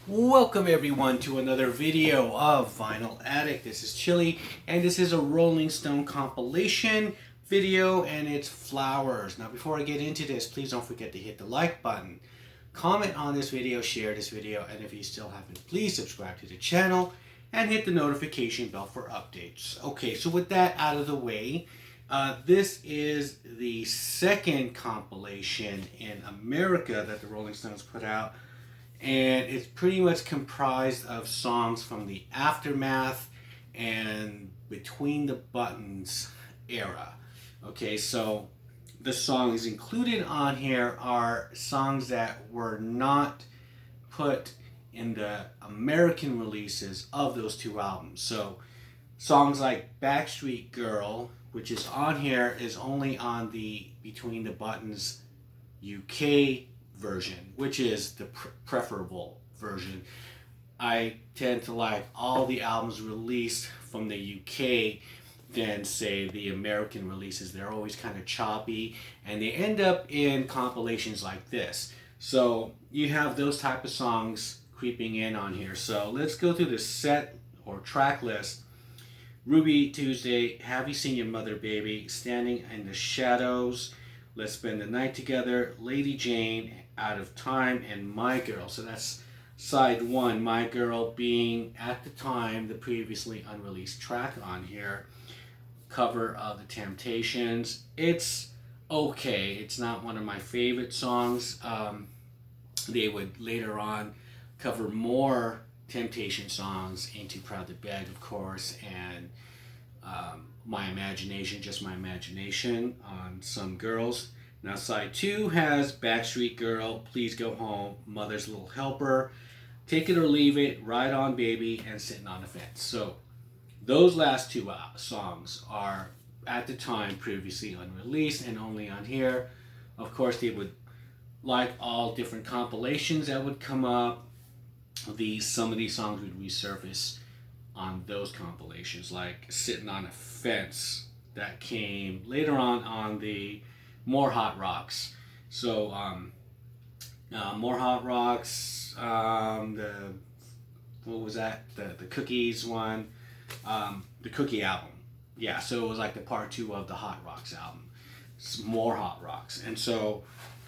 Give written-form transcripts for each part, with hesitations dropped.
Welcome everyone to another video of Vinyl Addict. This is Chili and this is a Rolling Stone compilation video and it's Flowers. Now before I get into this, please don't forget to hit the like button, comment on this video, share this video, and if you still haven't, please subscribe to the channel and hit the notification bell for updates. Okay, so with that out of the way, this is the second compilation in America that the Rolling Stones put out, and it's pretty much comprised of songs from the Aftermath and Between the Buttons era. Okay, so the songs included on here are songs that were not put in the American releases of those two albums. So songs like Backstreet Girl, which is on here, is only on the Between the Buttons UK version, which is the preferable version. I tend to like all the albums released from the UK than say the American releases. They're always kind of choppy and they end up in compilations like this. So you have those type of songs creeping in on here. So let's go through the set or track list. Ruby Tuesday, Have You Seen Your Mother Baby, Standing in the Shadows, Let's Spend the Night Together, Lady Jane, Out of Time, and My Girl. So that's side one, My Girl being at the time the previously unreleased track on here. Cover of The Temptations. It's okay. It's not one of my favorite songs. They would later on cover more Temptation songs, Ain't Too Proud to Beg, of course, and My Imagination, Just My Imagination on Some Girls. Now side two has Backstreet Girl, Please Go Home, Mother's Little Helper, Take It or Leave It, Ride On Baby, and Sitting on the Fence. So those last two songs are at the time previously unreleased and only on here. Of course, they would, like all different compilations that would come up, some of these songs would resurface on those compilations, like Sitting on a Fence, that came later on the More Hot Rocks. So More Hot Rocks, the what was that, the Cookies one, the Cookie album. Yeah, so it was like the part two of the Hot Rocks album. It's More Hot Rocks. And so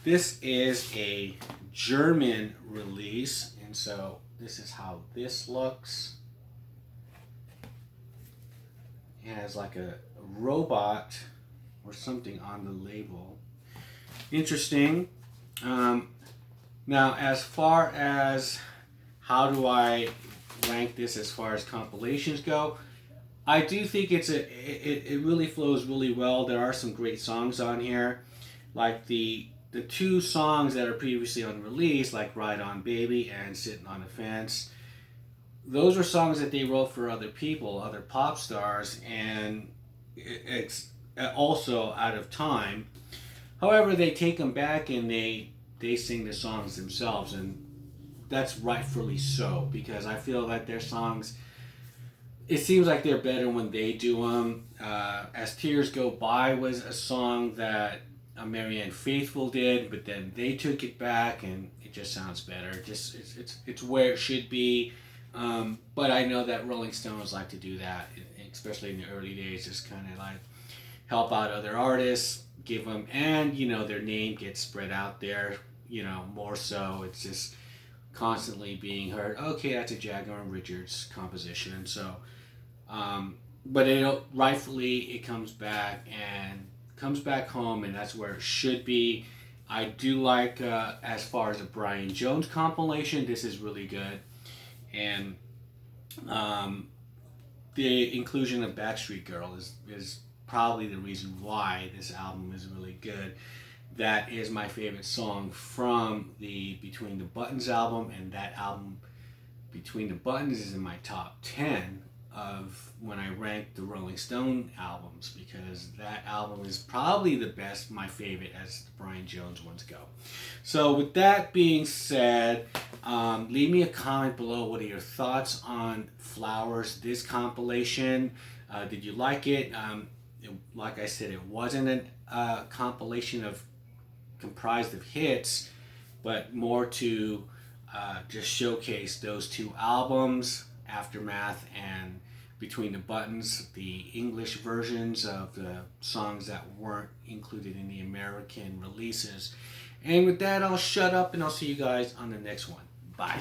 this is a German release, and so this is how this looks. It has like a robot or something on the label. Interesting. Now, as far as how do I rank this as far as compilations go, I do think it really flows really well. There are some great songs on here, like the two songs that are previously unreleased, like Ride On Baby and Sitting on the Fence. Those are songs that they wrote for other people, other pop stars, and it's also Out of Time. However, they take them back and they sing the songs themselves, and that's rightfully so, because I feel that their songs, it seems like they're better when they do them. As Tears Go By was a song that Marianne Faithfull did, but then they took it back and it just sounds better. Just it's where it should be. But I know that Rolling Stones like to do that, especially in the early days, just kind of like help out other artists, give them, and their name gets spread out there, more so. It's just constantly being heard. Okay, that's a Jagger and Richards composition. So, but rightfully it comes back home, and that's where it should be. I do like, as far as a Brian Jones compilation, this is really good. And the inclusion of Backstreet Girl is probably the reason why this album is really good. That is my favorite song from the Between the Buttons album, and that album, Between the Buttons, is in my top 10 of when I rank the Rolling Stone albums, because that album is probably the best, my favorite, as the Brian Jones ones go. So with that being said, leave me a comment below. What are your thoughts on Flowers, this compilation? Did you like it? Like I said, it wasn't a compilation comprised of hits, but more to just showcase those two albums, Aftermath and Between the Buttons, the English versions of the songs that weren't included in the American releases. And with that, I'll shut up and I'll see you guys on the next one. Bye.